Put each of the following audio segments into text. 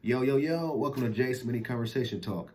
Yo, yo, yo, welcome to Jay's Mini Conversation Talk.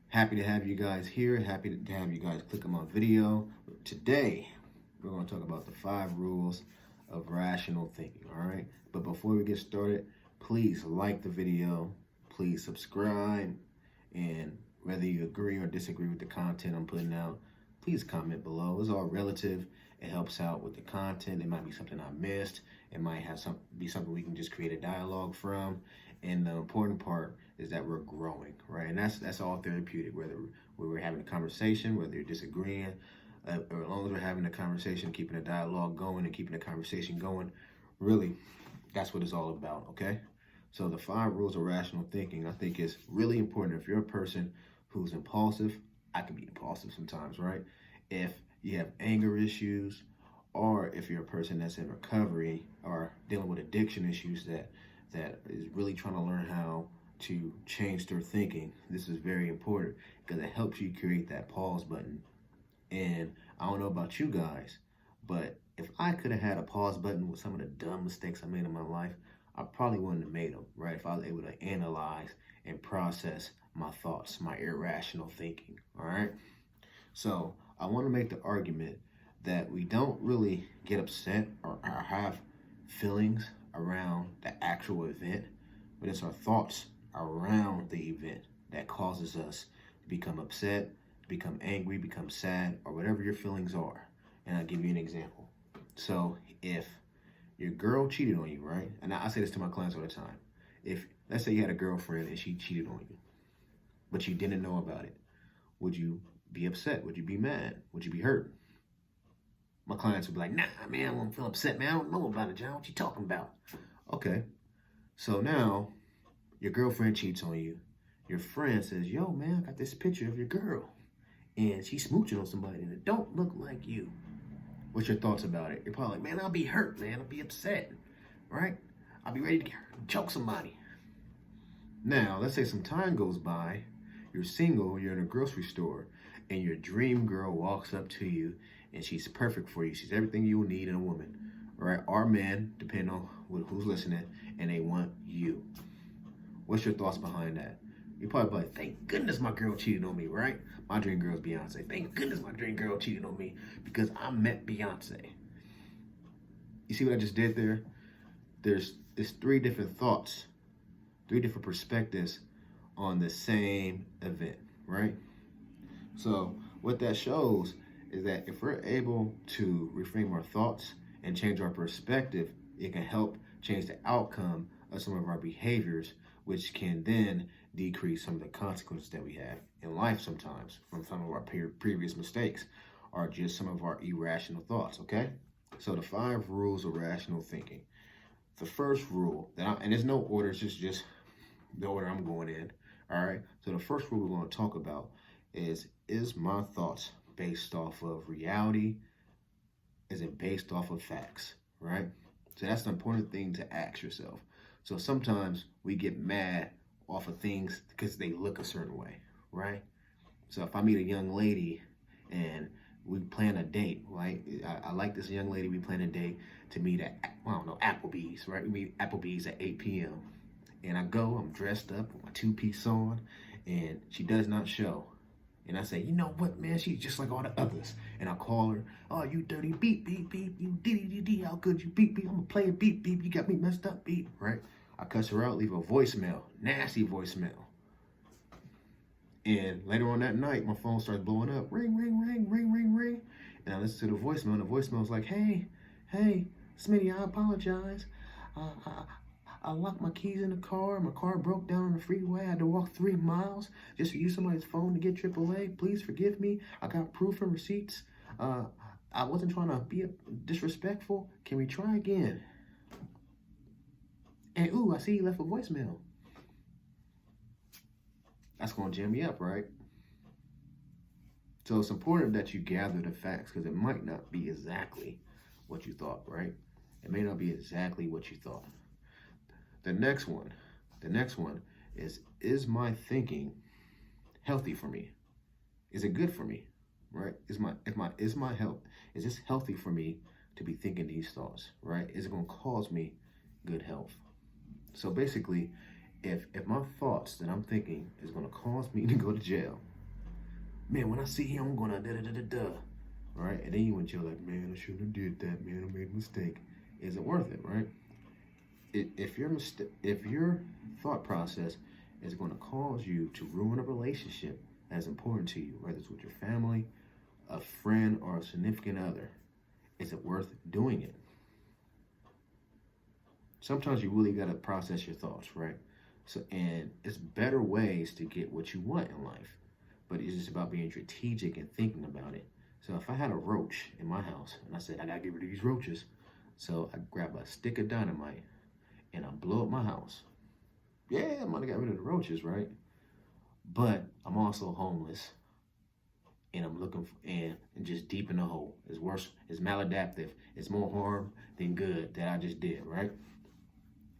Happy to have you guys here. Happy to have you guys click on my video. Today, we're going to talk about the 5 rules of rational thinking, all right? But before we get started, please like the video, please subscribe, and whether you agree or disagree with the content I'm putting out, please comment below. It's all relative. It helps out with the content. It might be something I missed. It might have be something we can just create a dialogue from. And the important part is that we're growing, right? And that's all therapeutic, whether we're having a conversation, whether you're disagreeing, or as long as we're having a conversation, keeping a dialogue going and keeping the conversation going, really, that's what it's all about, okay? So the 5 rules of rational thinking, I think is really important. If you're a person who's impulsive, I can be impulsive sometimes, right? If you have anger issues, or if you're a person that's in recovery or dealing with addiction issues that is really trying to learn how to change their thinking, this is very important because it helps you create that pause button. And I don't know about you guys, but if I could have had a pause button with some of the dumb mistakes I made in my life, I probably wouldn't have made them, right? If I was able to analyze and process my thoughts, my irrational thinking, all right? So I want to make the argument that we don't really get upset or have feelings around the actual event, but it's our thoughts around the event that causes us to become upset, become angry, become sad, or whatever your feelings are. And I'll give you an example. So if your girl cheated on you, right? And I say this to my clients all the time. If, let's say you had a girlfriend and she cheated on you, but you didn't know about it, would you be upset? Would you be mad? Would you be hurt? My clients would be like, nah, man, I won't feel upset, man. I don't know about it, John. What you talking about? Okay. So now your girlfriend cheats on you. Your friend says, yo, man, I got this picture of your girl. And she's smooching on somebody and it don't look like you. What's your thoughts about it? You're probably like, man, I'll be hurt, man. I'll be upset, right? I'll be ready to choke somebody. Now, let's say some time goes by. You're single, you're in a grocery store, and your dream girl walks up to you and she's perfect for you. She's everything you will need in a woman, right? Or men, depending on who's listening, and they want you. What's your thoughts behind that? You're probably like, thank goodness my girl cheated on me, right? My dream girl is Beyonce. Thank goodness my dream girl cheated on me because I met Beyonce. You see what I just did there? There's 3 different thoughts, 3 different perspectives on the same event, right? So what that shows is that if we're able to reframe our thoughts and change our perspective, it can help change the outcome of some of our behaviors, which can then decrease some of the consequences that we have in life sometimes from some of our previous mistakes or just some of our irrational thoughts, okay? So the 5 rules of rational thinking. The first rule, and there's no order, it's just the order I'm going in, all right? So the first rule we're going to talk about is my thoughts based off of reality? Is it based off of facts, right? So that's the important thing to ask yourself. So sometimes we get mad off of things because they look a certain way, right? So if I meet a young lady and we plan a date, right? I like this young lady, we plan a date to meet at, I don't know, Applebee's, right? We meet Applebee's at 8 p.m. And I go, I'm dressed up with my 2-piece on, and she does not show. And I say, you know what, man? She's just like all the others. And I call her, oh, you dirty beep, beep, beep. You dee, how good you beep, beep. I'm going to play a beep, beep. You got me messed up, beep, right? I cuss her out, leave a voicemail, nasty voicemail. And later on that night, my phone starts blowing up. Ring, ring, ring, ring, ring, ring. And I listen to the voicemail, and the voicemail's like, hey, Smitty, I apologize. I locked my keys in the car. My car broke down on the freeway. I had to walk 3 miles just to use somebody's phone to get AAA. Please forgive me. I got proof and receipts. I wasn't trying to be disrespectful. Can we try again? And ooh, I see you left a voicemail. That's going to jam me up, right? So it's important that you gather the facts because it might not be exactly what you thought, right? It may not be exactly what you thought. The next one is my thinking healthy for me? Is it good for me? Right? Is this healthy for me to be thinking these thoughts, right? Is it going to cause me good health? So basically, If my thoughts that I'm thinking is gonna cause me to go to jail, man, when I see him, I'm gonna da da da da da, right? And then you went, you're like, man, I shouldn't have did that, man, I made a mistake. Is it worth it, right? If your thought process is going to cause you to ruin a relationship that's important to you, whether it's with your family, a friend, or a significant other, is it worth doing it? Sometimes you really got to process your thoughts, right? So, and it's better ways to get what you want in life, but it's just about being strategic and thinking about it. So if I had a roach in my house and I said, I gotta get rid of these roaches, so I grab a stick of dynamite and I blow up my house. Yeah, I'm gonna get rid of the roaches, right? But I'm also homeless and I'm looking for, and just deep in the hole. It's worse, it's maladaptive. It's more harm than good that I just did, right?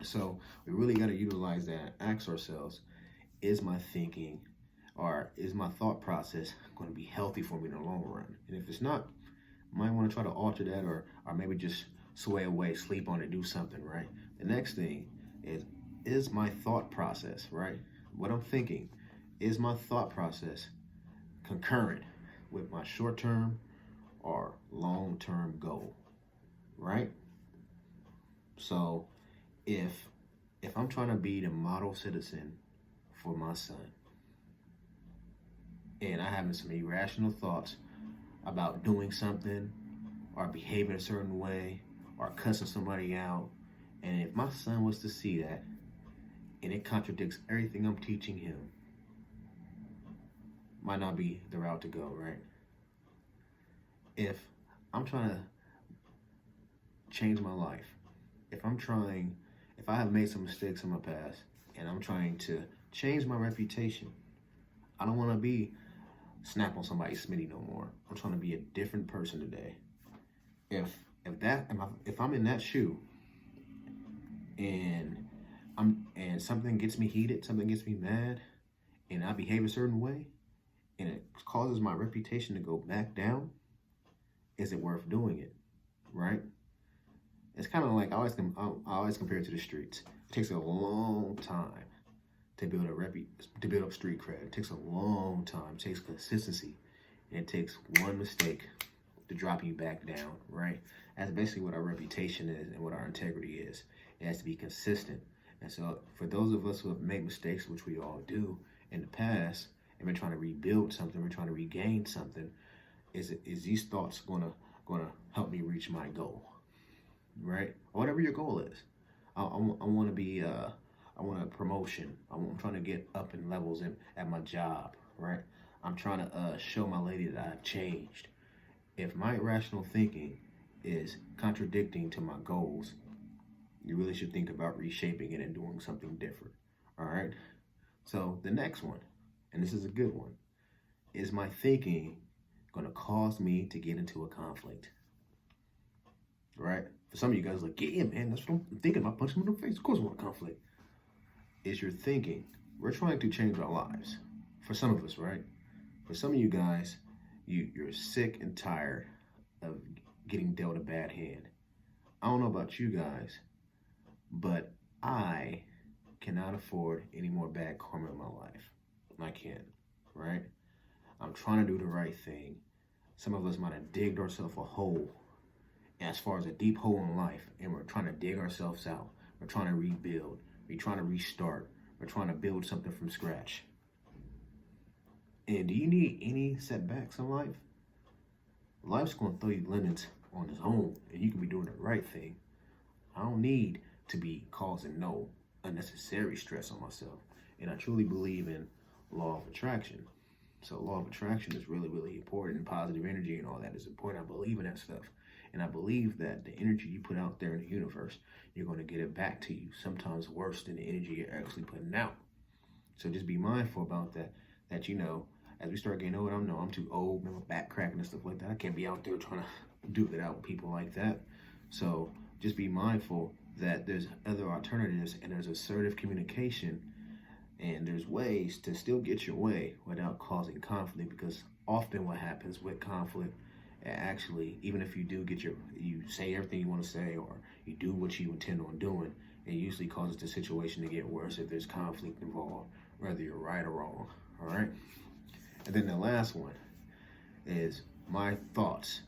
So we really got to utilize that. Ask ourselves, is my thinking or is my thought process going to be healthy for me in the long run? And if it's not, you might want to try to alter that, or maybe just sway away, sleep on it, do something, right? The next thing is my thought process, right? What I'm thinking, is my thought process concurrent with my short-term or long-term goal, right? So if I'm trying to be the model citizen for my son and I having some irrational thoughts about doing something or behaving a certain way or cussing somebody out, and if my son was to see that and it contradicts everything I'm teaching him, might not be the route to go, right? If I'm trying to change my life, if I have made some mistakes in my past and I'm trying to change my reputation, I don't want to be snap on somebody's smitty no more. I'm trying to be a different person today. If I'm in that shoe and something gets me heated, something gets me mad, and I behave a certain way, and it causes my reputation to go back down, is it worth doing it, right? It's kind of like I always compare it to the streets. It takes a long time to build up street cred. It takes a long time. It takes consistency, and it takes one mistake to drop you back down, right? That's basically what our reputation is and what our integrity is. It has to be consistent. And so for those of us who have made mistakes, which we all do in the past, and we're trying to rebuild something, we're trying to regain something, is these thoughts gonna help me reach my goal, right? Whatever your goal is. I want to be I want a promotion. I'm trying to get up in levels at my job, right? I'm trying to show my lady that I've changed. If my irrational thinking is contradicting to my goals, you really should think about reshaping it and doing something different. All right. So the next one, and this is a good one, is my thinking going to cause me to get into a conflict? Right? For some of you guys, like, yeah, man, that's what I'm thinking about, punching him in the face. Of course I want conflict. Is your thinking, we're trying to change our lives. For some of us, right? For some of you guys, you're sick and tired of getting dealt a bad hand. I don't know about you guys, but I cannot afford any more bad karma in my life. I can't, right? I'm trying to do the right thing. Some of us might have digged ourselves a hole, as far as a deep hole in life, and we're trying to dig ourselves out. We're trying to rebuild. We're trying to restart. We're trying to build something from scratch. And do you need any setbacks in life? Life's going to throw you lemons on its own, and you can be doing the right thing. I don't need to be causing no unnecessary stress on myself. And I truly believe in law of attraction. So law of attraction is really, really important. Positive energy and all that is important. I believe in that stuff. And I believe that the energy you put out there in the universe, you're going to get it back to you, sometimes worse than the energy you're actually putting out. So just be mindful about that, as we start getting older, I'm too old, my back cracking and stuff like that. I can't be out there trying to duke it out with people like that. So just be mindful that there's other alternatives and there's assertive communication, and there's ways to still get your way without causing conflict, because often what happens with conflict, actually, even if you do you say everything you want to say, or you do what you intend on doing, it usually causes the situation to get worse if there's conflict involved, whether you're right or wrong. All right. And then the last one is my thoughts.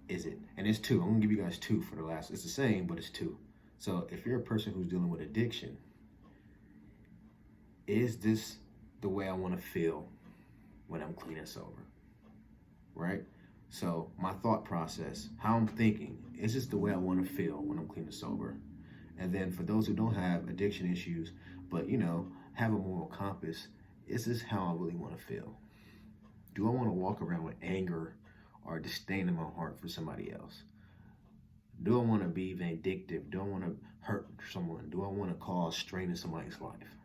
Is it? And it's two. I'm gonna give you guys two for the last. It's the same, but it's two. So if you're a person who's dealing with addiction, is this the way I want to feel when I'm clean and sober? Right? So my thought process, how I'm thinking, is this the way I want to feel when I'm clean and sober? And then for those who don't have addiction issues, but have a moral compass, is this how I really want to feel? Do I want to walk around with anger or disdain in my heart for somebody else? Do I want to be vindictive? Do I want to hurt someone? Do I want to cause strain in somebody's life?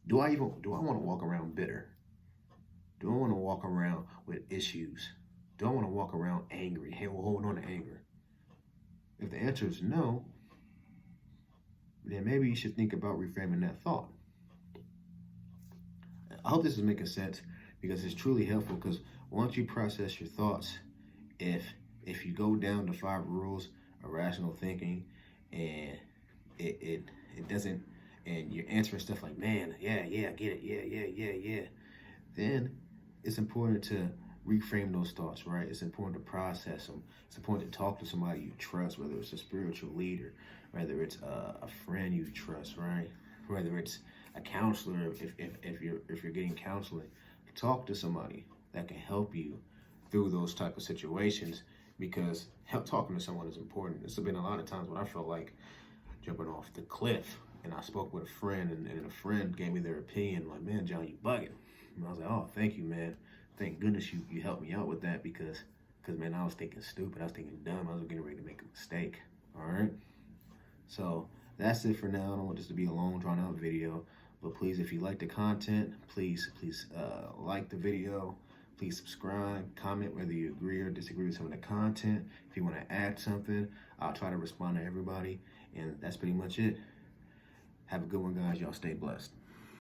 Do I want to walk around bitter? Do I want to walk around with issues? Do I want to walk around angry? Hey, we'll hold on to anger. If the answer is no, then maybe you should think about reframing that thought. I hope this is making sense, because it's truly helpful, because once you process your thoughts, if you go down the 5 rules of rational thinking and it doesn't, and you're answering stuff like, man, yeah, I get it, yeah, then it's important to reframe those thoughts, right? It's important to process them. It's important to talk to somebody you trust, whether it's a spiritual leader, whether it's a friend you trust, right? Whether it's a counselor, if you're getting counseling, talk to somebody that can help you through those type of situations, because talking to someone is important. There's been a lot of times when I felt like jumping off the cliff, and I spoke with a friend, and a friend gave me their opinion, like, man, John, you bugging. And I was like, oh, thank you, man. Thank goodness you helped me out with that, because man, I was thinking stupid. I was thinking dumb. I was getting ready to make a mistake. All right. So that's it for now. I don't want this to be a long, drawn out video, but please, if you like the content, please like the video. Please subscribe, comment whether you agree or disagree with some of the content. If you want to add something, I'll try to respond to everybody. And that's pretty much it. Have a good one, guys. Y'all stay blessed.